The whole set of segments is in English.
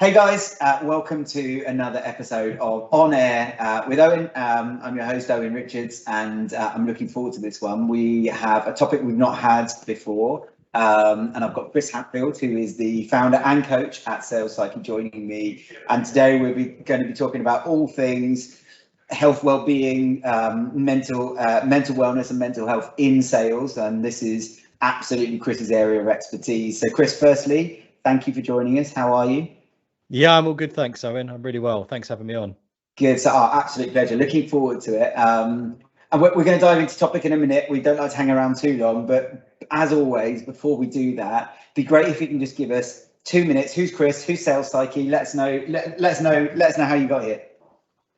Hey guys, welcome to another episode of On Air with Owen. I'm your host, Owen Richards, and I'm looking forward to this one. We have a topic we've not had before, and I've got Chris Hatfield, who is the founder and coach at Sales Psyche, joining me. And today we're going to be talking about all things health, well-being, mental wellness and mental health in sales. And this is absolutely Chris's area of expertise. So Chris, firstly, thank you for joining us. How are you? Yeah, I'm all good. Thanks, Owen. I'm really well. Thanks for having me on. Good. So, absolute pleasure. Looking forward to it. And we're going to dive into topic in a minute. We don't like to hang around too long, but as always, before we do that, it'd be great if you can just give us 2 minutes. Who's Chris? Who's Sales Psyche? Let us know how you got here.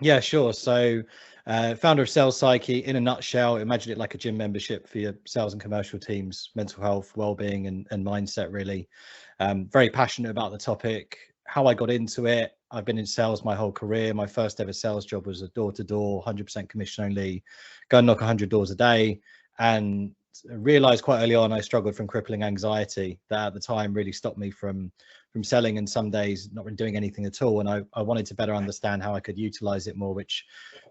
Yeah, sure. So, founder of Sales Psyche. In a nutshell, imagine it like a gym membership for your sales and commercial teams, mental health, well-being, and mindset. Really, very passionate about the topic. How I got into it, I've been in sales my whole career. My first ever sales job was a door-to-door, 100% commission only, go and knock 100 doors a day, and realized quite early on I struggled from crippling anxiety that at the time really stopped me from selling, and some days not really doing anything at all. And I wanted to better understand how I could utilize it more, which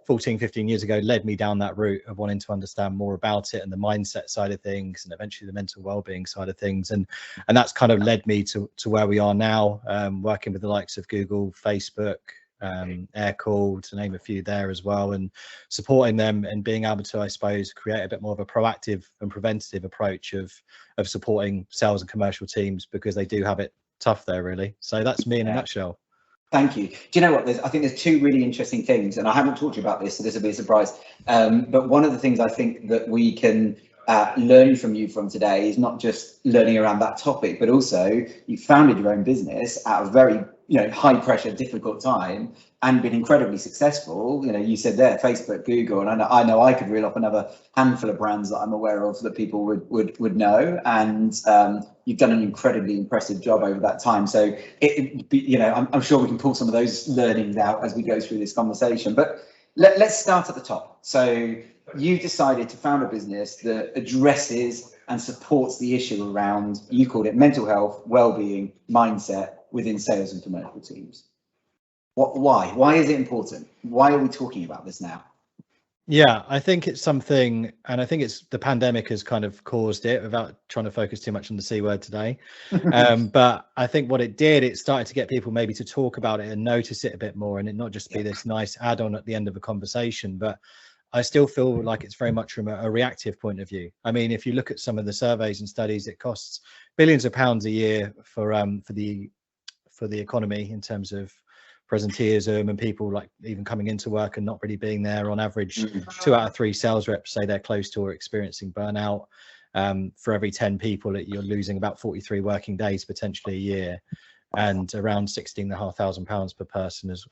15 years ago led me down that route of wanting to understand more about it and the mindset side of things, and eventually the mental well-being side of things. And that's kind of led me to where we are now, working with the likes of Google, Facebook, Aircall, to name a few there as well, and supporting them and being able to, I suppose, create a bit more of a proactive and preventative approach of supporting sales and commercial teams, because they do have it tough there, really. So that's me in a nutshell. Thank you. Do you know what? I think there's two really interesting things, and I haven't talked to you about this, so this will be a surprise. But one of the things I think that we can learn from you from today is not just learning around that topic, but also you founded your own business at a very high pressure, difficult time, and been incredibly successful. You said there, Facebook, Google, and I know I could reel off another handful of brands that I'm aware of that people would know. And you've done an incredibly impressive job over that time. So I'm sure we can pull some of those learnings out as we go through this conversation. But let's start at the top. So you decided to found a business that addresses and supports the issue around, you called it mental health, well-being, mindset within sales and commercial teams. Why is it important? Why are we talking about this now? Yeah, I think it's something, and I think it's the pandemic has kind of caused it, without trying to focus too much on the C word today. But I think what it did, it started to get people maybe to talk about it and notice it a bit more, and it not just be this nice add-on at the end of a conversation. But I still feel like it's very much from a reactive point of view. I mean, if you look at some of the surveys and studies, it costs billions of pounds a year for the economy in terms of presenteeism and people like even coming into work and not really being there. On average, 2 out of 3 sales reps say they're close to or experiencing burnout. For every 10 people, you're losing about 43 working days potentially a year, and around £16,500 per person as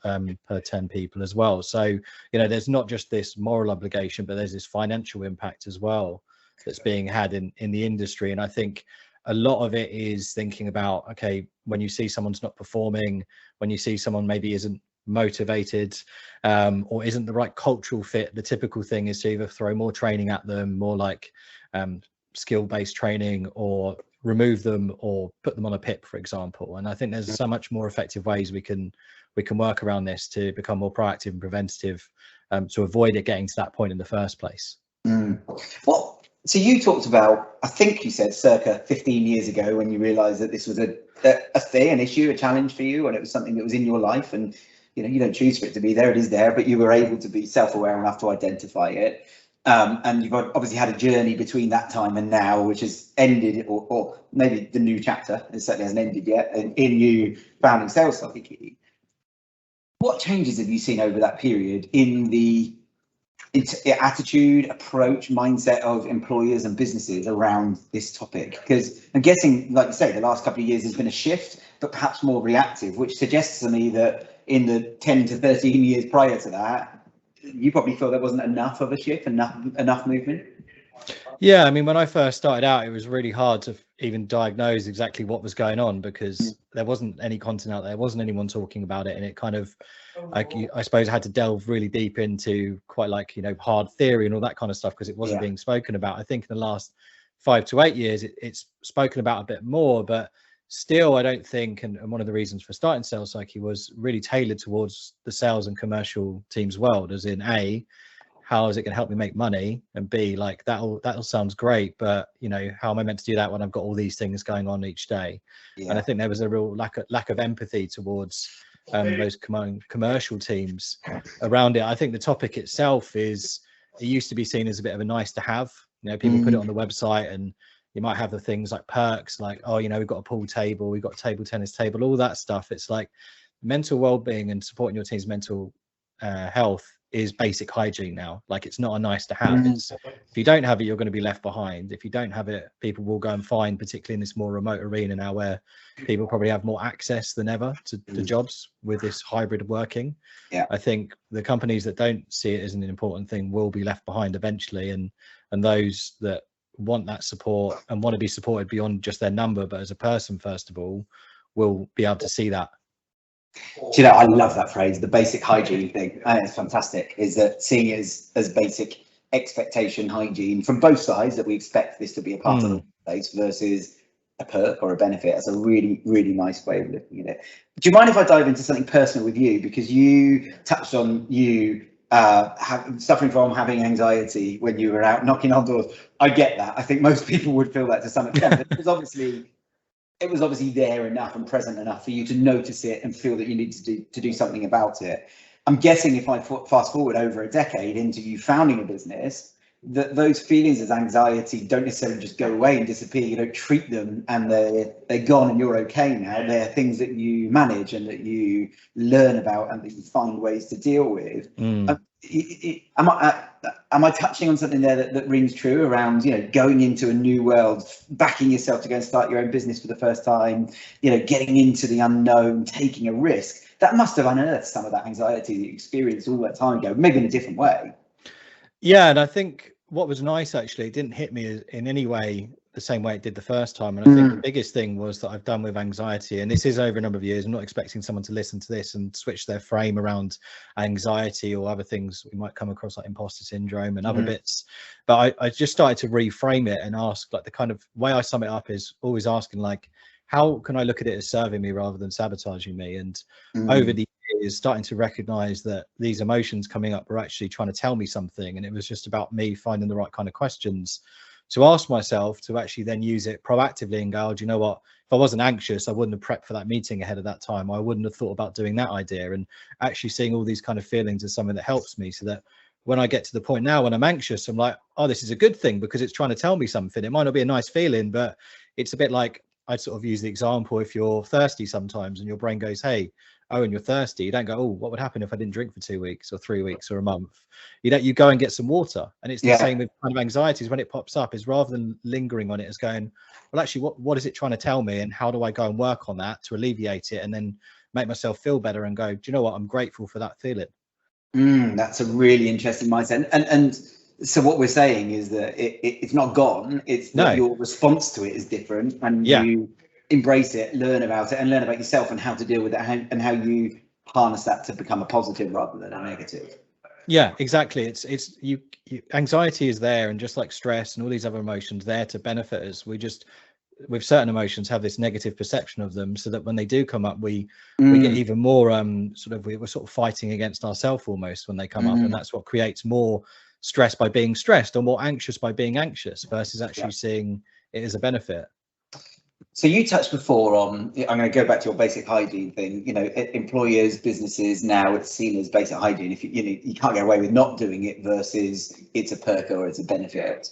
per 10 people as well. So there's not just this moral obligation, but there's this financial impact as well that's being had in the industry. And I think a lot of it is thinking about, okay, when you see someone's not performing, when you see someone maybe isn't motivated, or isn't the right cultural fit, the typical thing is to either throw more training at them, more like skill-based training, or remove them or put them on a PIP, for example. And I think there's so much more effective ways we can work around this to become more proactive and preventative, to avoid it getting to that point in the first place. Well, so you talked about, I think you said circa 15 years ago, when you realized that this was a thing, an issue, a challenge for you, and it was something that was in your life, and you don't choose for it to be there, it is there, but you were able to be self-aware enough to identify it. And you've obviously had a journey between that time and now, which has ended, or maybe the new chapter, it certainly hasn't ended yet, in you founding Sales Psyche. What changes have you seen over that period in the attitude, approach, mindset of employers and businesses around this topic? Because I'm guessing, like you say, the last couple of years has been a shift, but perhaps more reactive, which suggests to me that in the 10 to 13 years prior to that, you probably feel there wasn't enough of a shift, enough movement. Yeah, I mean, when I first started out, it was really hard to even diagnose exactly what was going on, because there wasn't any content out there, wasn't anyone talking about it, and it kind of, I suppose, I had to delve really deep into quite like hard theory and all that kind of stuff, because it wasn't being spoken about. I think in the last 5 to 8 years, it's spoken about a bit more, but still, I don't think, and one of the reasons for starting Sales Psyche was really tailored towards the sales and commercial team's world, as in A, how is it going to help me make money, and B, like that all sounds great, but you know, how am I meant to do that when I've got all these things going on each day? And I think there was a real lack of empathy towards those commercial teams around it. I think the topic itself it used to be seen as a bit of a nice to have. You know, people put it on the website, and you might have the things like perks, like, oh, you know, we've got a pool table, we've got a table tennis table, all that stuff. It's like mental well-being and supporting your team's mental health is basic hygiene now. Like, it's not a nice to have. It's, if you don't have it, you're going to be left behind. If you don't have it, people will go and find, particularly in this more remote arena now, where people probably have more access than ever to jobs with this hybrid working. I think the companies that don't see it as an important thing will be left behind eventually, and those that want that support and want to be supported beyond just their number, but as a person first of all, will be able to see that. Do you know, I love that phrase, the basic hygiene thing. I think it's fantastic. Is that seeing it as basic expectation hygiene from both sides, that we expect this to be a part of the place versus a perk or a benefit. That's a really, really nice way of looking at it. Do you mind if I dive into something personal with you? Because you touched on suffering from having anxiety when you were out knocking on doors. I get that. I think most people would feel that to some extent. But it was obviously there enough and present enough for you to notice it and feel that you need to do something about it. I'm guessing if I fast forward over a decade into you founding a business, that those feelings as anxiety don't necessarily just go away and disappear. You don't treat them and they're gone and you're okay now. They're things that you manage and that you learn about and that you find ways to deal with. Am I touching on something there that rings true around, you know, going into a new world, backing yourself to go and start your own business for the first time, you know, getting into the unknown, taking a risk? That must have unearthed some of that anxiety that you experienced all that time ago, maybe in a different way. Yeah, and I think what was nice, actually, it didn't hit me in any way the same way it did the first time. And I think the biggest thing was that I've done with anxiety, and this is over a number of years, I'm not expecting someone to listen to this and switch their frame around anxiety or other things we might come across, like imposter syndrome and other bits. But I just started to reframe it and ask, like, the kind of way I sum it up is always asking, like, how can I look at it as serving me rather than sabotaging me? And over the years, starting to recognize that these emotions coming up were actually trying to tell me something. And it was just about me finding the right kind of questions to ask myself, to actually then use it proactively and go, oh, do you know what? If I wasn't anxious, I wouldn't have prepped for that meeting ahead of that time. I wouldn't have thought about doing that idea. And actually seeing all these kind of feelings as something that helps me, so that when I get to the point now when I'm anxious, I'm like, oh, this is a good thing because it's trying to tell me something. It might not be a nice feeling, but it's a bit like, I'd sort of use the example, if you're thirsty sometimes and your brain goes, hey, Owen, you're thirsty. You don't go, oh, what would happen if I didn't drink for 2 weeks or 3 weeks or a month? You go and get some water. And it's the same with kind of anxieties when it pops up, is rather than lingering on it, as going, well, actually, what is it trying to tell me, and how do I go and work on that to alleviate it and then make myself feel better and go, do you know what? I'm grateful for that feeling. That's a really interesting mindset. And so what we're saying is that it's not gone. It's that your response to it is different, and you embrace it, learn about it, and learn about yourself and how to deal with it, and how you harness that to become a positive rather than a negative. Yeah, exactly. It's you anxiety is there, and just like stress and all these other emotions, there to benefit us. We just, with certain emotions, have this negative perception of them, so that when they do come up, we get even more we're sort of fighting against ourselves almost when they come up, and that's what creates more stress by being stressed, or more anxious by being anxious, versus actually seeing it as a benefit. So you touched before on, I'm going to go back to your basic hygiene thing. You know, employers, businesses, now it's seen as basic hygiene. If you can't get away with not doing it, versus it's a perk or it's a benefit.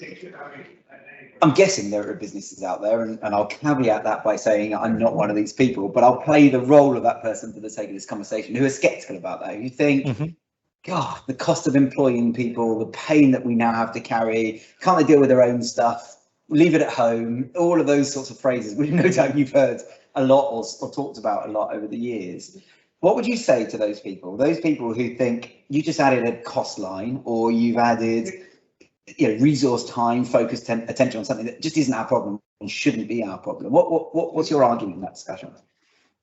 I'm guessing there are businesses out there, and I'll caveat that by saying I'm not one of these people, but I'll play the role of that person for the sake of this conversation, who are skeptical about that. You think, God, the cost of employing people, the pain that we now have to carry, can't they deal with their own stuff? Leave it at home, all of those sorts of phrases, which no doubt you've heard a lot or talked about a lot over the years. What would you say to those people who think you just added a cost line, or you've added, resource, time, focus, attention on something that just isn't our problem and shouldn't be our problem? What's your argument in that discussion?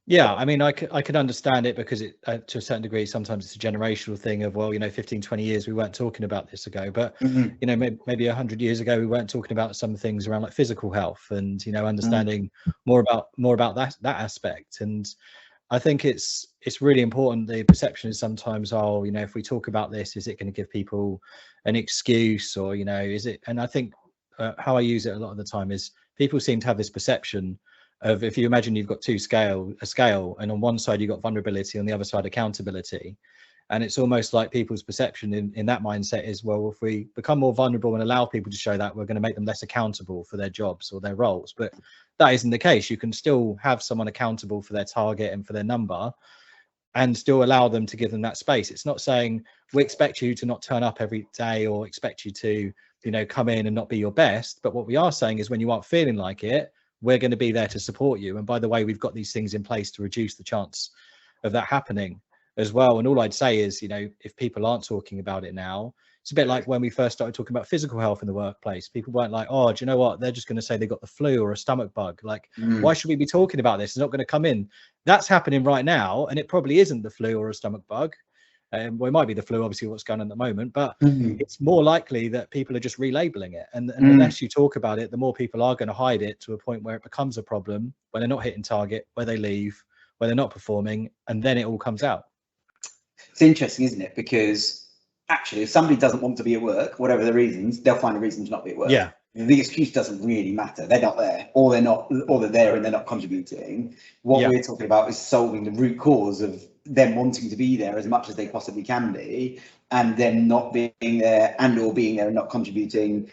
Yeah, I mean, I could understand it because it, to a certain degree, sometimes it's a generational thing of, well, 15, 20 years, we weren't talking about this ago, but, maybe 100 years ago, we weren't talking about some things around like physical health and, understanding more about that aspect. And I think it's really important. The perception is sometimes, oh, if we talk about this, is it going to give people an excuse, or, is it? And I think how I use it a lot of the time is people seem to have this perception of, if you imagine you've got a scale, and on one side you've got vulnerability, on the other side accountability. And it's almost like people's perception in that mindset is, well, if we become more vulnerable and allow people to show that, we're going to make them less accountable for their jobs or their roles. But that isn't the case. You can still have someone accountable for their target and for their number, and still allow them to give them that space. It's not saying we expect you to not turn up every day, or expect you to, come in and not be your best. But what we are saying is, when you aren't feeling like it, we're going to be there to support you. And by the way, we've got these things in place to reduce the chance of that happening as well. And all I'd say is, if people aren't talking about it now, it's a bit like when we first started talking about physical health in the workplace. People weren't like, oh, do you know what? They're just going to say they got the flu or a stomach bug. Like, why should we be talking about this? It's not going to come in. That's happening right now. And it probably isn't the flu or a stomach bug. Well, it might be the flu, obviously, what's going on at the moment, but it's more likely that people are just relabeling it. And unless you talk about it, the more people are going to hide it, to a point where it becomes a problem, when they're not hitting target, where they leave, where they're not performing, and then it all comes out. It's interesting, isn't it? Because actually, if somebody doesn't want to be at work, whatever the reasons, they'll find a reason to not be at work. Yeah. The excuse doesn't really matter. They're not there, or they're there and they're not contributing. What we're talking about is solving the root cause of them wanting to be there as much as they possibly can be, and them not being there, and or being there and not contributing.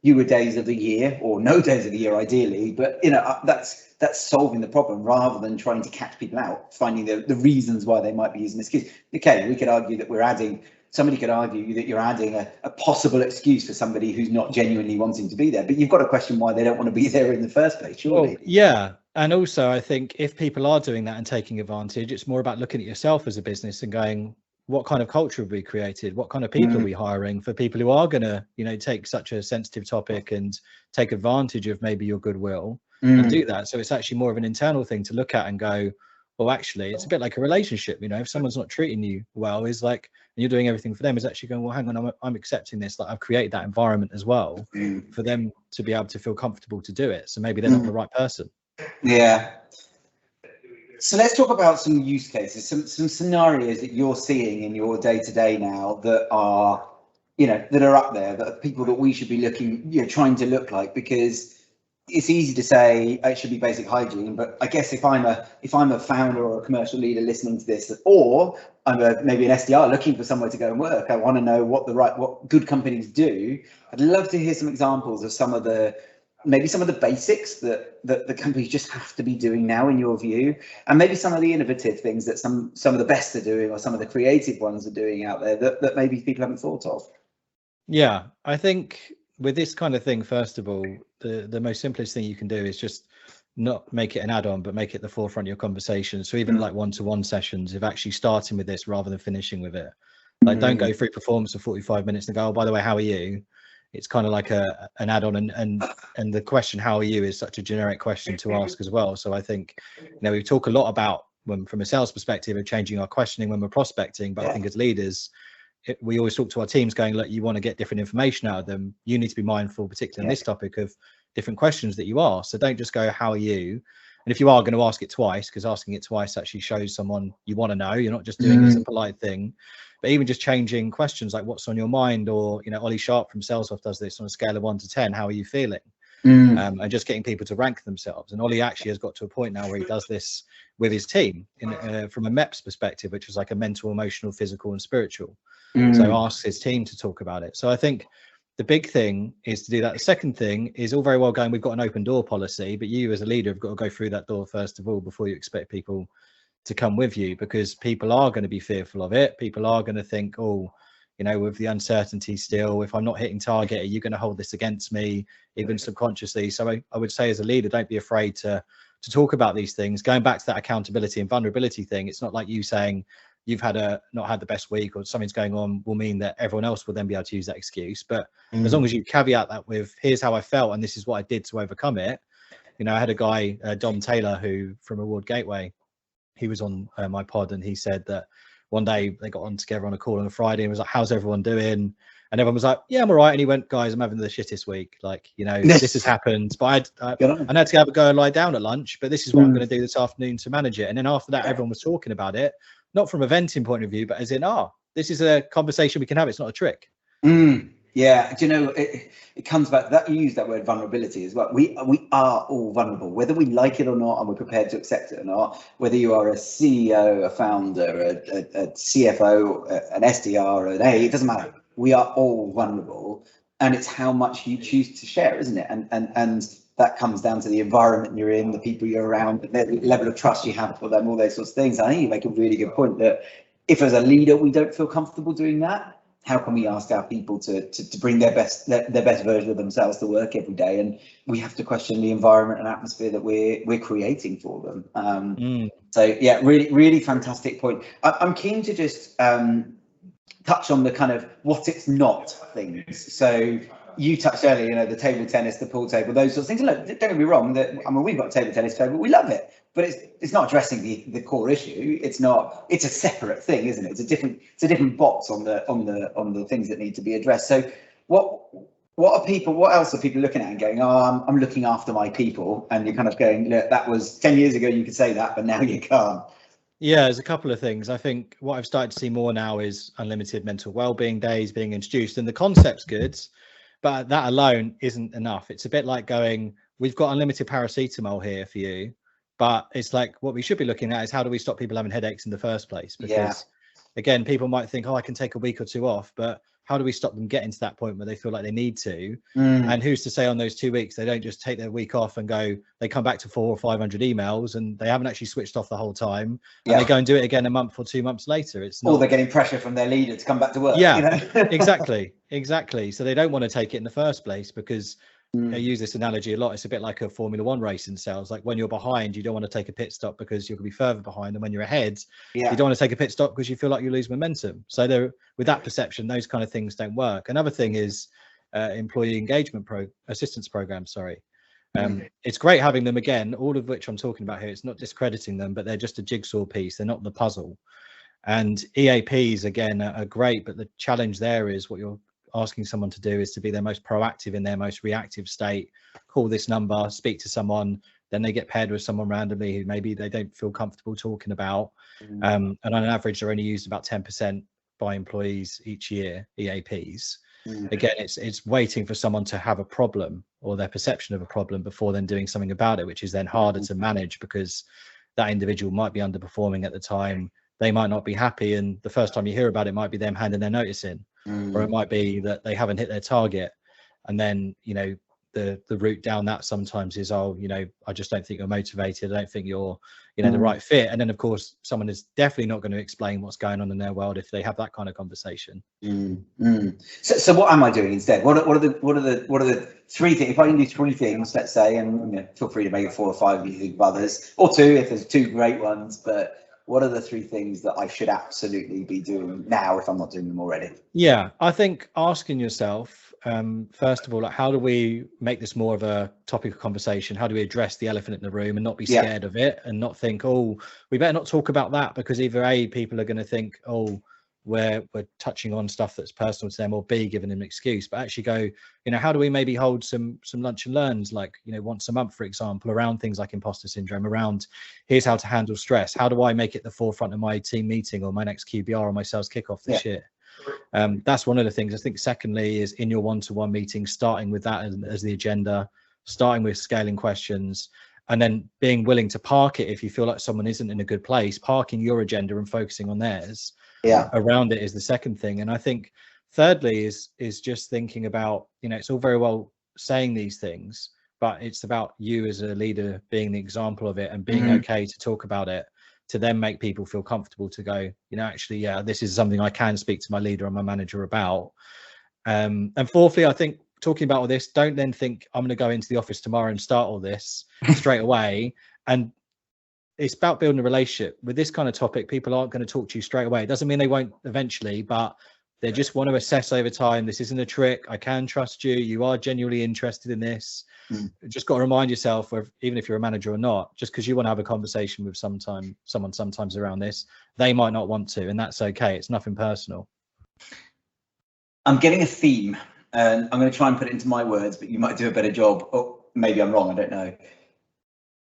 Fewer days of the year, or no days of the year, ideally. But that's solving the problem, rather than trying to catch people out, finding the reasons why they might be using this excuse. Okay, we could argue that somebody could argue that you're adding a possible excuse for somebody who's not genuinely wanting to be there, but you've got to question why they don't want to be there in the first place, surely. Well, yeah. And also, I think if people are doing that and taking advantage, it's more about looking at yourself as a business and going, what kind of culture have we created? What kind of people are we hiring for people who are going to, take such a sensitive topic and take advantage of maybe your goodwill and do that? So it's actually more of an internal thing to look at and go, well, actually, it's a bit like a relationship. If someone's not treating you well, is like, and you're doing everything for them, is actually going, well, hang on, I'm accepting this. Like, I've created that environment as well for them to be able to feel comfortable to do it. So maybe they're not the right person. Yeah. So let's talk about some use cases, some scenarios that you're seeing in your day-to-day now that are up there, that are people that we should be looking, trying to look like, because it's easy to say it should be basic hygiene, but I guess if I'm a founder or a commercial leader listening to this, or I'm maybe an SDR looking for somewhere to go and work, I want to know what good companies do. I'd love to hear some examples of some of the basics that the companies just have to be doing now, in your view, and maybe some of the innovative things that some of the best are doing, or some of the creative ones are doing out there that maybe people haven't thought of. Yeah, I think with this kind of thing, first of all, the most simplest thing you can do is just not make it an add-on, but make it the forefront of your conversation. So even like one-to-one sessions, of actually starting with this rather than finishing with it. Like, don't go through performance for 45 minutes and go, oh, by the way, how are you? It's kind of like an add-on, and the question, how are you, is such a generic question to ask as well. So I think, we talk a lot about, from a sales perspective, of changing our questioning when we're prospecting, but I think as leaders, we always talk to our teams going, look, you want to get different information out of them. You need to be mindful, particularly on this topic, of different questions that you ask. So don't just go, how are you? And if you are going to ask it twice, because asking it twice actually shows someone you want to know, you're not just doing it as a polite thing. But even just changing questions like, what's on your mind? Or, Ollie Sharp from Salesforce does this on a scale of 1 to 10. How are you feeling? And just getting people to rank themselves. And Ollie actually has got to a point now where he does this with his team from a MEPS perspective, which is like a mental, emotional, physical, and spiritual. So asks his team to talk about it. So I think the big thing is to do that. The second thing is, all very well going, we've got an open door policy, but you as a leader have got to go through that door first of all before you expect people to come with you, because people are going to be fearful of it. People are going to think, oh, with the uncertainty still, if I'm not hitting target, are you going to hold this against me, even subconsciously? So I would say, as a leader, don't be afraid to talk about these things. Going back to that accountability and vulnerability thing, it's not like you saying you've not had the best week or something's going on will mean that everyone else will then be able to use that excuse. But as long as you caveat that with, here's how I felt and this is what I did to overcome it, I had a guy, Dom Taylor, who from Award Gateway, he was on my pod, and he said that one day they got on together on a call on a Friday and was like, how's everyone doing? And everyone was like, yeah, I'm all right. And he went, guys, I'm having the shittest week. Like, this has happened, but I had to have a go and lie down at lunch, but this is what I'm going to do this afternoon to manage it. And then after that, everyone was talking about it, not from a venting point of view, but as in, this is a conversation we can have. It's not a trick. Yeah, do you know, it comes back that you use that word vulnerability as well. We are all vulnerable, whether we like it or not, and we're prepared to accept it or not. Whether you are a CEO, a founder, a CFO, an SDR, an A, it doesn't matter. We are all vulnerable, and it's how much you choose to share, isn't it? And that comes down to the environment you're in, the people you're around, the level of trust you have for them, all those sorts of things. I think you make a really good point that if as a leader we don't feel comfortable doing that, how can we ask our people to bring their best version of themselves to work every day? And we have to question the environment and atmosphere that we're creating for them. So yeah, really, really fantastic point. I'm keen to just touch on the kind of what it's not things. So you touched earlier, the table tennis, the pool table, those sorts of things. And look, don't get me wrong, we've got a table tennis table, we love it, but it's not addressing the core issue. It's a separate thing, isn't it? It's a different box on the things that need to be addressed. So what else are people looking at and going, I'm looking after my people, and you're kind of going, look, that was 10 years ago you could say that, but now you can't. Yeah, there's a couple of things. I think what I've started to see more now is unlimited mental wellbeing days being introduced, and the concept's good, but that alone isn't enough. It's a bit like going, we've got unlimited paracetamol here for you, but it's like what we should be looking at is how do we stop people having headaches in the first place? Because again, people might think, I can take a week or two off, but how do we stop them getting to that point where they feel like they need to? And who's to say on those 2 weeks they don't just take their week off and go, they come back to 400 or 500 emails and they haven't actually switched off the whole time, and they go and do it again a month or 2 months later. It's not, or they're getting pressure from their leader to come back to work. Exactly. So they don't want to take it in the first place, because I use this analogy a lot. It's a bit like a Formula One race in sales. Like when you're behind, you don't want to take a pit stop because you're going to be further behind. And when you're ahead, you don't want to take a pit stop because you feel like you lose momentum. So with that perception, those kind of things don't work. Another thing is employee engagement assistance programs. It's great having them again, all of which I'm talking about here. It's not discrediting them, but they're just a jigsaw piece. They're not the puzzle. And EAPs, again, are great. But the challenge there is what you're asking someone to do is to be their most proactive in their most reactive state. Call this number, speak to someone, then they get paired with someone randomly who maybe they don't feel comfortable talking about. And on average, they're only used about 10% by employees each year, EAPs. Again, it's waiting for someone to have a problem or their perception of a problem before then doing something about it, which is then harder to manage because that individual might be underperforming at the time. They might not be happy, and the first time you hear about it might be them handing their notice in. Or it might be that they haven't hit their target, and then the route down that sometimes is, I just don't think you're motivated, I don't think you're the right fit. And then of course someone is definitely not going to explain what's going on in their world if they have that kind of conversation. So what am I doing instead? What are the three things? If I can do three things, let's say, and feel free to make it 4 or 5 if you think of others, or 2 if there's 2 great ones, but what are the 3 things that I should absolutely be doing now if I'm not doing them already? Yeah, I think asking yourself, first of all, like, how do we make this more of a topic of conversation? How do we address the elephant in the room and not be scared of it, and not think, we better not talk about that, because either A, people are going to think, we're touching on stuff that's personal to them, or B, giving them an excuse. But actually go, how do we maybe hold some lunch and learns, like, once a month, for example, around things like imposter syndrome, around here's how to handle stress. How do I make it the forefront of my team meeting or my next QBR or my sales kickoff this year? That's one of the things. I think secondly is in your one-to-one meeting, starting with that as the agenda, starting with scaling questions, and then being willing to park it if you feel like someone isn't in a good place, parking your agenda and focusing on theirs. Around it is the second thing. And I think thirdly is just thinking about, it's all very well saying these things, but it's about you as a leader being the example of it and being okay to talk about it, to then make people feel comfortable to go, actually, this is something I can speak to my leader and my manager about. And fourthly, I think talking about all this, don't then think I'm going to go into the office tomorrow and start all this straight away. And it's about building a relationship with this kind of topic. People aren't going to talk to you straight away. It doesn't mean they won't eventually, but They just want to assess over time. This isn't a trick. I can trust you. You are genuinely interested in this. Just got to remind yourself, of, even if you're a manager or not, just because you want to have a conversation with someone sometimes around this, they might not want to, and that's okay. It's nothing personal. I'm getting a theme, and I'm going to try and put it into my words, but you might do a better job. Or maybe I'm wrong. I don't know.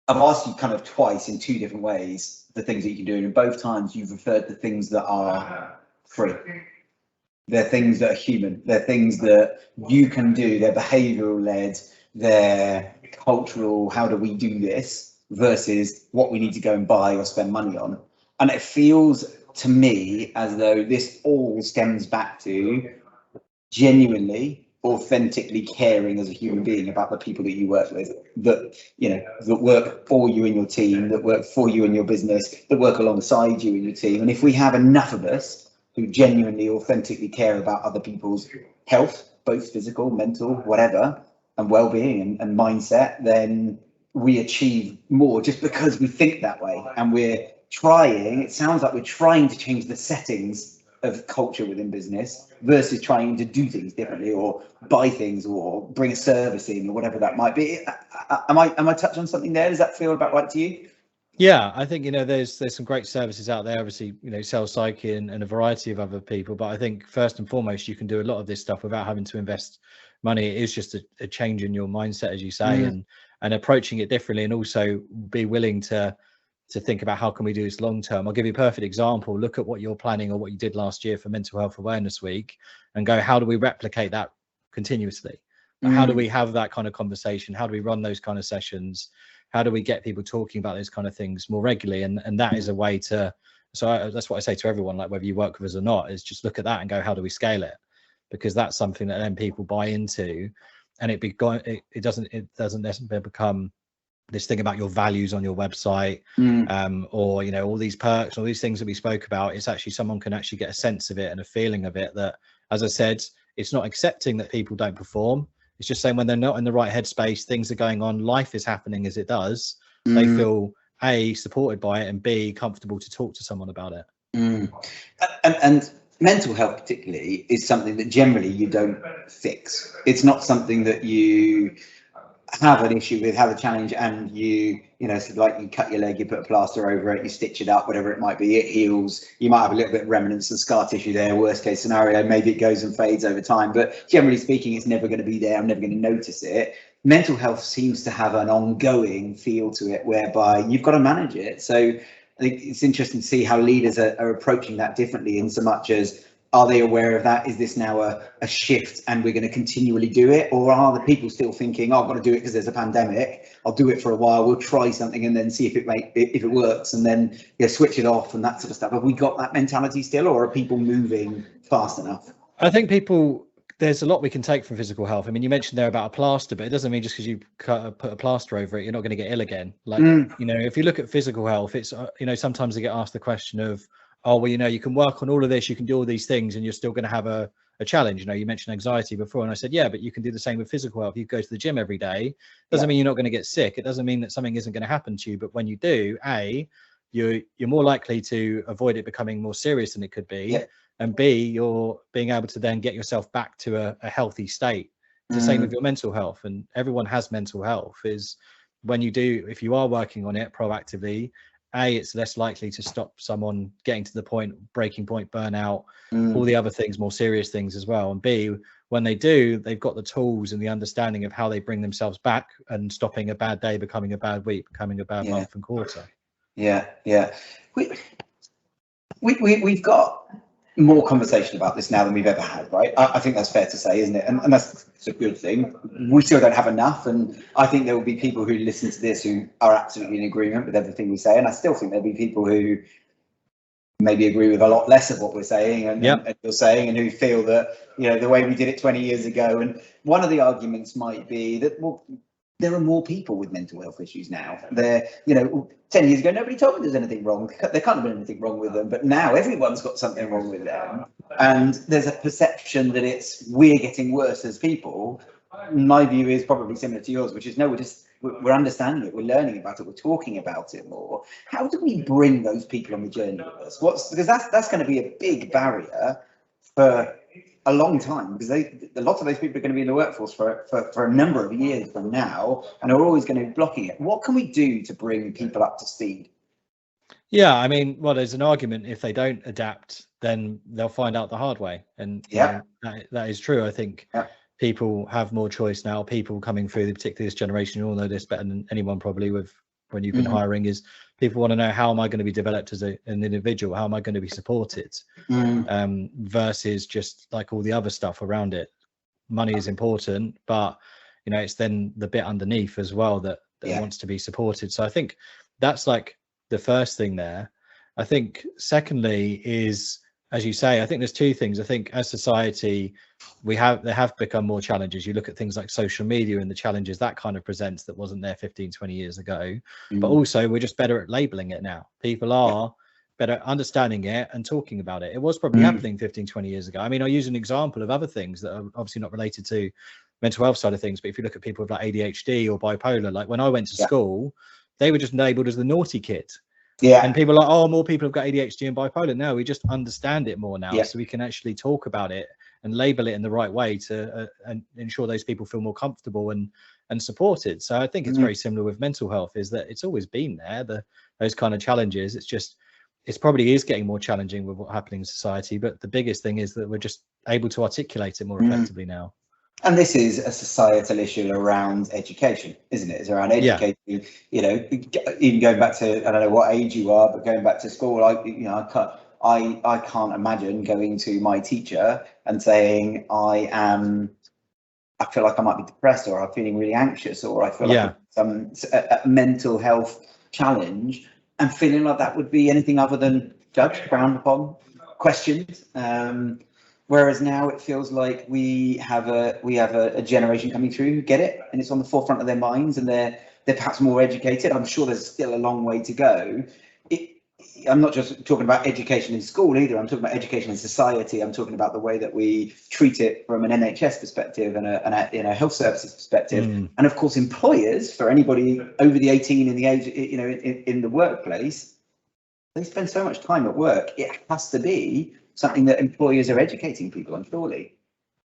I've asked you kind of twice in two different ways the things that you can do, and both times you've referred to things that are free. They're things that are human. They're things that you can do. They're behavioural led. They're cultural. How do we do this versus what we need to go and buy or spend money on? And it feels to me as though this all stems back to genuinely, authentically caring as a human being about the people that you work with, that work for you and your team, that work for you and your business, that work alongside you and your team. And if we have enough of us who genuinely, authentically care about other people's health, both physical, mental, whatever, and well-being and mindset, then we achieve more just because we think that way. And it sounds like we're trying to change the settings of culture within business versus trying to do things differently or buy things or bring a service in or whatever that might be. Am I touching on something there? Does that feel about right to you? Yeah, I think, there's some great services out there, obviously, Sales Psyche and a variety of other people. But I think first and foremost, you can do a lot of this stuff without having to invest money. It is just a change in your mindset, as you say, and approaching it differently, and also be willing to think about how can we do this long term. I'll give you a perfect example. Look at what you're planning or what you did last year for Mental Health Awareness Week and go, how do we replicate that continuously? How do we have that kind of conversation? How do we run those kind of sessions? How do we get people talking about those kind of things more regularly? And that is a way to, that's what I say to everyone, like whether you work with us or not, is just look at that and go, how do we scale it? Because that's something that then people buy into, and it doesn't necessarily become this thing about your values on your website, or all these perks, all these things that we spoke about. It's actually someone can actually get a sense of it and a feeling of it, that, as I said, it's not accepting that people don't perform. It's just saying when they're not in the right headspace, things are going on, life is happening as it does. They feel A, supported by it, and B, comfortable to talk to someone about it. And mental health particularly is something that generally you don't fix. It's not something that you have an issue with, have a challenge, and you like you cut your leg, you put a plaster over it, you stitch it up, whatever it might be, it heals. You might have a little bit of remnants and scar tissue there, worst case scenario, maybe it goes and fades over time, but generally speaking, it's never going to be there. I'm never going to notice it. Mental health seems to have an ongoing feel to it, whereby you've got to manage it. So I think it's interesting to see how leaders are approaching that differently, in so much as, are they aware of that? Is this now a shift and we're going to continually do it? Or are the people still thinking, oh, I've got to do it because there's a pandemic, I'll do it for a while, we'll try something and then see if it works, and then switch it off and that sort of stuff? Have we got that mentality still, or are people moving fast enough? I think there's a lot we can take from physical health. I mean, you mentioned there about a plaster, but it doesn't mean just because you put a plaster over it, you're not going to get ill again. Like, if you look at physical health, it's, sometimes they get asked the question of, oh, well, you can work on all of this, you can do all these things, and you're still going to have a challenge. You mentioned anxiety before, and I said, yeah, but you can do the same with physical health. You go to the gym every day. Doesn't mean you're not going to get sick. It doesn't mean that something isn't going to happen to you. But when you do, A, you're more likely to avoid it becoming more serious than it could be. Yeah. And B, you're being able to then get yourself back to a healthy state. It's the same with your mental health, and everyone has mental health. Is when if you are working on it proactively, A, it's less likely to stop someone getting to the point, breaking point, burnout, all the other things, more serious things as well. And B, when they do, they've got the tools and the understanding of how they bring themselves back and stopping a bad day becoming a bad week, becoming a bad month and quarter. Yeah. We've got more conversation about this now than we've ever had, right? I think that's fair to say, isn't it? And that's a good thing. We still don't have enough, and I think there will be people who listen to this who are absolutely in agreement with everything we say, and I still think there'll be people who maybe agree with a lot less of what we're saying and you're saying, and who feel that the way we did it 20 years ago. And one of the arguments might be that, well, there are more people with mental health issues now. 10 years ago, nobody told me there's anything wrong. There can't have been anything wrong with them, but now everyone's got something wrong with them. And there's a perception that we're getting worse as people. My view is probably similar to yours, which is, no, we're understanding it, we're learning about it, we're talking about it more. How do we bring those people on the journey with us? Because that's going to be a big barrier for a long time, because a lot of those people are going to be in the workforce for a number of years from now, and are always going to be blocking it. What can we do to bring people up to speed? Yeah, I mean, well, there's an argument, if they don't adapt, then they'll find out the hard way. And Yeah, that is true. I think yeah. people have more choice now. People coming through, particularly this generation, you all know this better than anyone probably, with when you've been hiring, is people want to know, how am I going to be developed as an individual? How am I going to be supported? Versus just like all the other stuff around it. Money is important, but it's then the bit underneath as well that wants to be supported. So I think that's like the first thing there. I think secondly is, as you say, I think there's two things. I think as society, there have become more challenges. You look at things like social media and the challenges that kind of presents that wasn't there 15, 20 years ago. But also we're just better at labeling it now. People are better at understanding it and talking about it. It was probably happening 15, 20 years ago. I mean, I'll use an example of other things that are obviously not related to mental health side of things, but if you look at people with like ADHD or bipolar, like when I went to school, they were just labeled as the naughty kid. And people are like, oh, more people have got ADHD and bipolar. No, we just understand it more now, so we can actually talk about it and label it in the right way to and ensure those people feel more comfortable and supported. So I think it's very similar with mental health, is that it's always been there, those kind of challenges. It's just, it probably is getting more challenging with what's happening in society, but the biggest thing is that we're just able to articulate it more effectively now. And this is a societal issue around education, isn't it? It's around educating, even going back to, I don't know what age you are, but going back to school, I can't imagine going to my teacher and saying, I feel like I might be depressed, or I'm feeling really anxious, or I feel like some mental health challenge, and feeling like that would be anything other than judged, frowned upon, questioned. Whereas now it feels like we have a generation coming through who get it, and it's on the forefront of their minds, and they're perhaps more educated. I'm sure there's still a long way to go. I'm not just talking about education in school either. I'm talking about education in society. I'm talking about the way that we treat it from an NHS perspective and a health services perspective. And of course, employers, for anybody over the 18 in the age, in the workplace, they spend so much time at work. It has to be something that employers are educating people on, surely.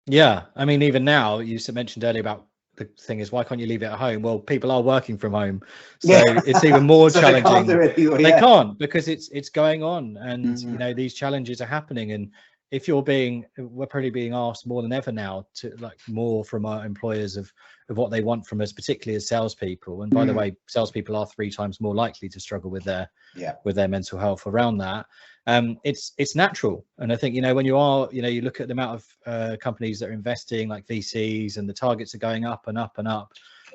Yeah, I mean, even now, you mentioned earlier about the thing is, why can't you leave it at home? Well, people are working from home, so it's even more so challenging. They can't, because it's going on, and these challenges are happening. And if we're probably being asked more than ever now to more from our employers of what they want from us, particularly as salespeople. And by the way, salespeople are 3 times more likely to struggle with their mental health around that. It's natural. And I think, when you look at the amount of companies that are investing, like VCs, and the targets are going up and up and up,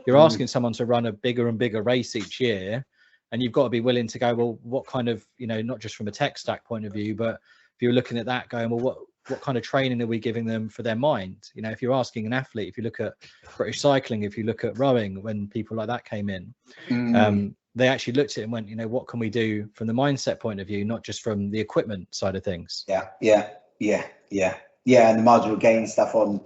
you're asking someone to run a bigger and bigger race each year. And you've got to be willing to go, well, what kind of, not just from a tech stack point of view, but if you're looking at that going, well, what kind of training are we giving them for their mind? If you're asking an athlete, if you look at British cycling, if you look at rowing, when people like that came in, they actually looked at it and went, what can we do from the mindset point of view, not just from the equipment side of things. Yeah. And the marginal gain stuff on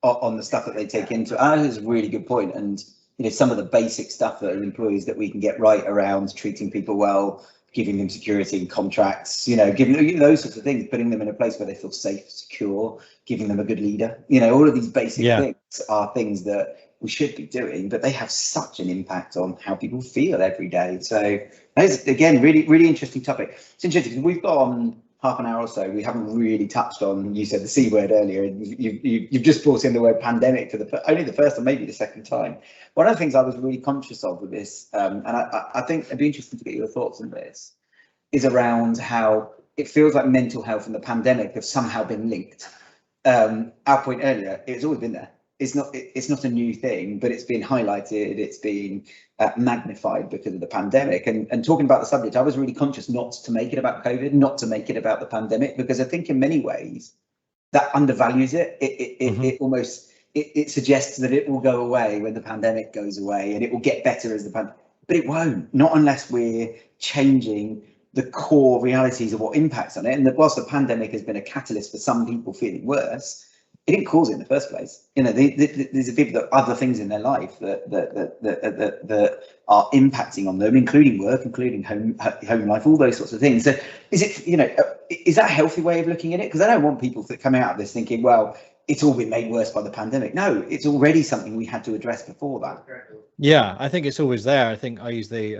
the stuff that they take into it. That is a really good point. And some of the basic stuff that employees that we can get right around treating people well, giving them security in contracts, giving those sorts of things, putting them in a place where they feel safe, secure, giving them a good leader. All of these basic things are things that we should be doing, but they have such an impact on how people feel every day. So that is, again, really, really interesting topic. It's interesting because we've got on half an hour or so, we haven't really touched on, you said the C word earlier, and you've just brought in the word pandemic for only the first or maybe the second time. One of the things I was really conscious of with this, and I think it'd be interesting to get your thoughts on this, is around how it feels like mental health and the pandemic have somehow been linked. Our point earlier, it's always been there. It's not a new thing, but it's been highlighted, it's been magnified because of the pandemic. And talking about the subject, I was really conscious not to make it about COVID, not to make it about the pandemic, because I think in many ways that undervalues it. It almost suggests that it will go away when the pandemic goes away, and it will get better as the pandemic, but it won't, not unless we're changing the core realities of what impacts on it. And that whilst the pandemic has been a catalyst for some people feeling worse, it didn't cause it in the first place. You know, these are people that have other things in their life that are impacting on them, including work, including home life, all those sorts of things. So is it, you know, is that a healthy way of looking at it? Because I don't want people that come out of this thinking, well, it's all been made worse by the pandemic. No, it's already something we had to address before that. Yeah, I think it's always there. I think I use the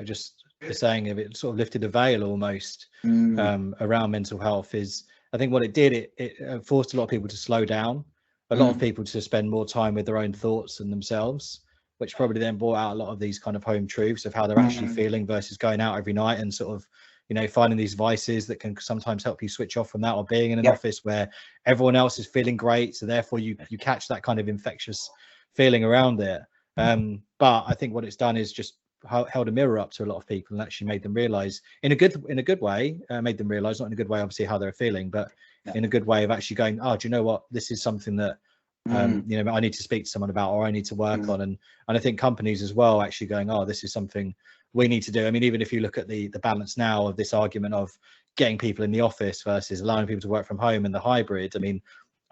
saying of it sort of lifted a veil almost around mental health. Is I think what it did, it forced a lot of people to slow down, a lot of people to spend more time with their own thoughts and themselves, which probably then brought out a lot of these kind of home truths of how they're actually feeling versus going out every night and sort of, you know, finding these vices that can sometimes help you switch off from that, or being in an office where everyone else is feeling great, so therefore you catch that kind of infectious feeling around it. But I think what it's done is just held a mirror up to a lot of people and actually made them realize in a good way, made them realize, not in a good way obviously how they're feeling, but in a good way of actually going, oh, do you know what, this is something that you know, I need to speak to someone about, or I need to work on. And I think companies as well actually going, oh, this is something we need to do. I mean, even if you look at the balance now of this argument of getting people in the office versus allowing people to work from home and the hybrid. I mean,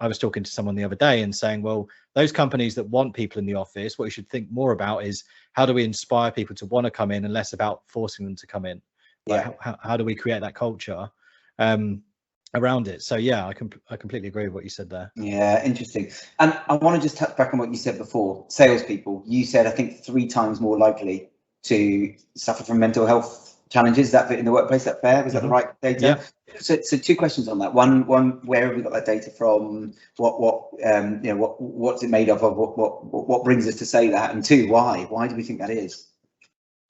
I was talking to someone the other day and saying, well, those companies that want people in the office, what you should think more about is how do we inspire people to want to come in and less about forcing them to come in? Like, how do we create that culture around it? So yeah, I completely agree with what you said there. Yeah, interesting. And I want to just touch back on what you said before. Salespeople, you said I think 3 times more likely to suffer from mental health challenges. That fit in the workplace? That fair? Was that the right data? Yeah. So 2 questions on that. One, where have we got that data from? What's it made of? What brings us to say that? And 2, why? Why do we think that is?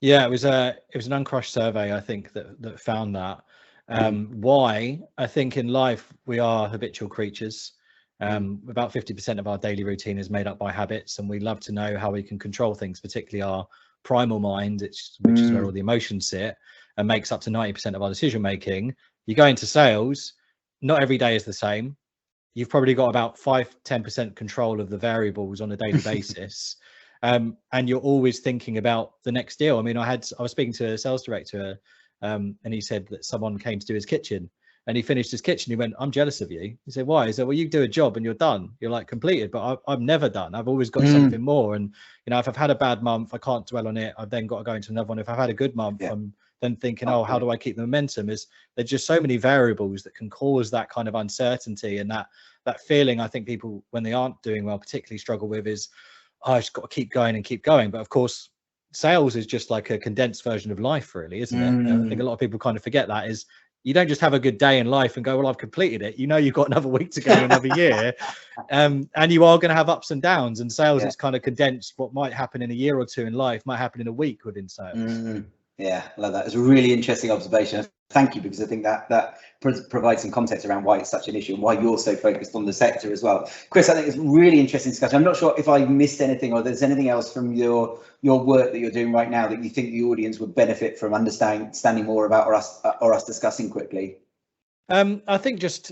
Yeah, it was an Uncrushed survey, I think, that found that. Why? I think in life we are habitual creatures. About 50% of our daily routine is made up by habits, and we love to know how we can control things, particularly our primal mind, which is where all the emotions sit and makes up to 90% of our decision making. You go into sales, not every day is the same. You've probably got about 5-10% control of the variables on a daily basis. And you're always thinking about the next deal. I mean, I was speaking to a sales director and he said that someone came to do his kitchen and he finished his kitchen. He went, I'm jealous of you. He said, why? He said, well, you do a job and you're done. You're like completed, but I'm never done. I've always got something more. And, you know, if I've had a bad month, I can't dwell on it. I've then got to go into another one. If I've had a good month, I'm then thinking, oh, how do I keep the momentum? There's just so many variables that can cause that kind of uncertainty, and that feeling I think people, when they aren't doing well, particularly struggle with is, oh, I just got to keep going and keep going. But of course, sales is just like a condensed version of life, really, isn't it? And I think a lot of people kind of forget that is you don't just have a good day in life and go, well, I've completed it. You know, you've got another week to go, another year, and you are going to have ups and downs. And sales is kind of condensed. What might happen in a year or 2 in life might happen in a week within sales. Yeah, I love that. It's a really interesting observation. Thank you, because I think that provides some context around why it's such an issue and why you're so focused on the sector as well. Chris, I think it's a really interesting discussion. I'm not sure if I missed anything or there's anything else from your work that you're doing right now that you think the audience would benefit from understanding more about, or us discussing quickly. I think just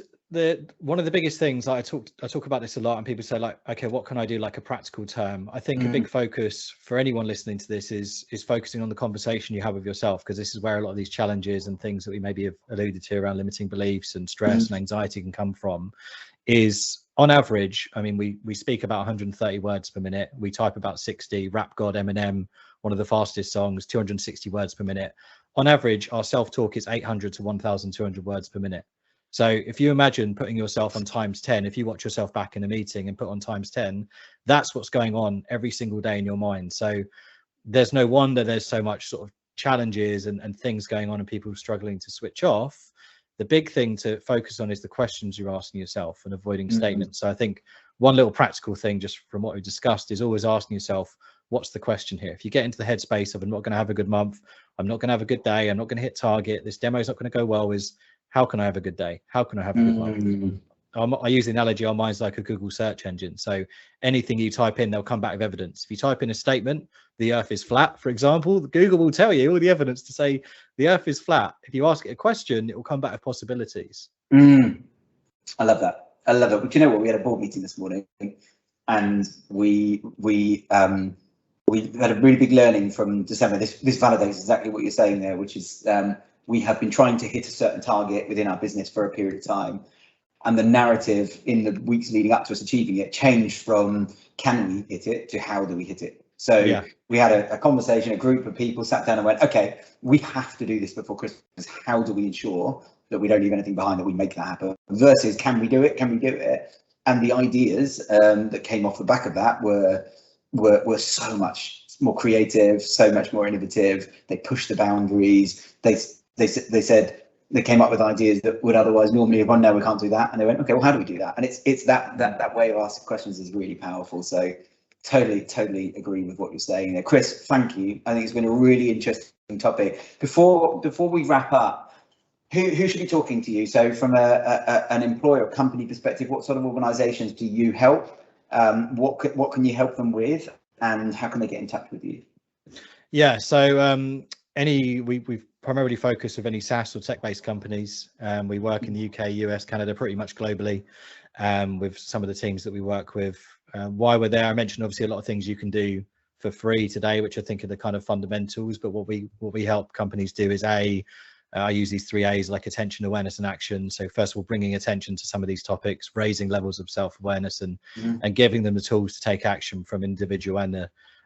one of the biggest things, like I talk about this a lot, and people say, like, okay, what can I do, like a practical term? I think a big focus for anyone listening to this is focusing on the conversation you have with yourself, because this is where a lot of these challenges and things that we maybe have alluded to around limiting beliefs and stress and anxiety can come from. Is on average, I mean, we speak about 130 words per minute. We type about 60. Rap God Eminem, one of the fastest songs, 260 words per minute. On average, our self-talk is 800 to 1,200 words per minute. So if you imagine putting yourself on times 10, if you watch yourself back in a meeting and put on times 10, that's what's going on every single day in your mind. So there's no wonder there's so much sort of challenges and things going on and people struggling to switch off. The big thing to focus on is the questions you're asking yourself and avoiding statements. So I think one little practical thing just from what we discussed is always asking yourself, what's the question here? If you get into the headspace of I'm not going to have a good month, I'm not going to have a good day, I'm not going to hit target, this demo is not going to go well, is how can I have a good day? How can I have a good month? I use the analogy, our mind's like a Google search engine. So anything you type in, they'll come back with evidence. If you type in a statement, the earth is flat, for example, Google will tell you all the evidence to say the earth is flat. If you ask it a question, it will come back with possibilities. I love that. I love it. But you know what? We had a board meeting this morning, and we had a really big learning from December. This validates exactly what you're saying there, which is we have been trying to hit a certain target within our business for a period of time. and the narrative in the weeks leading up to us achieving it changed from can we hit it to how do we hit it. So we had a conversation, a group of people sat down and went, okay, we have to do this before Christmas. How do we ensure that we don't leave anything behind, that we make that happen, versus can we do it? Can we do it? And the ideas that came off the back of that were so much more creative, so much more innovative. They pushed the boundaries. They said they came up with ideas that would otherwise normally have gone, no, we can't do that. And they went, okay, well, how do we do that? And it's that way of asking questions is really powerful. So totally agree with what you're saying there. Chris, thank you. I think it's been a really interesting topic. Before we wrap up, who should be talking to you? So from an employer or company perspective, what sort of organizations do you help? What can you help them with, and how can they get in touch with you? Yeah, so we've primarily focused with any SaaS or tech-based companies. We work in the UK, US, Canada, pretty much globally, with some of the teams that we work with. Why we're there, I mentioned obviously a lot of things you can do for free today, which I think are the kind of fundamentals. But what we help companies do is I use these 3 A's, like attention, awareness, and action. So first of all, bringing attention to some of these topics, raising levels of self-awareness, and giving them the tools to take action from individual and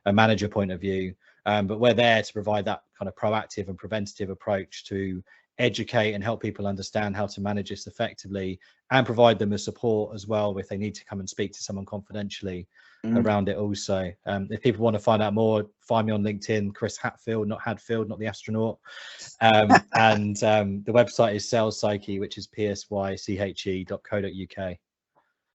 a manager point of view. But we're there to provide that kind of proactive and preventative approach to educate and help people understand how to manage this effectively, and provide them with support as well if they need to come and speak to someone confidentially around it also. If people want to find out more, find me on LinkedIn, Chris Hatfield, not Hadfield, not the astronaut. And the website is Sales Psyche, which is psyche.co.uk.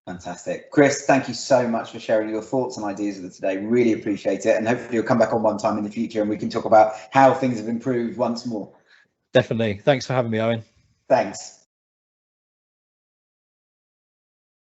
Fantastic. Chris, thank you so much for sharing your thoughts and ideas with us today. Really appreciate it. And hopefully you'll come back on one time in the future and we can talk about how things have improved once more. Definitely. Thanks for having me, Owen. Thanks.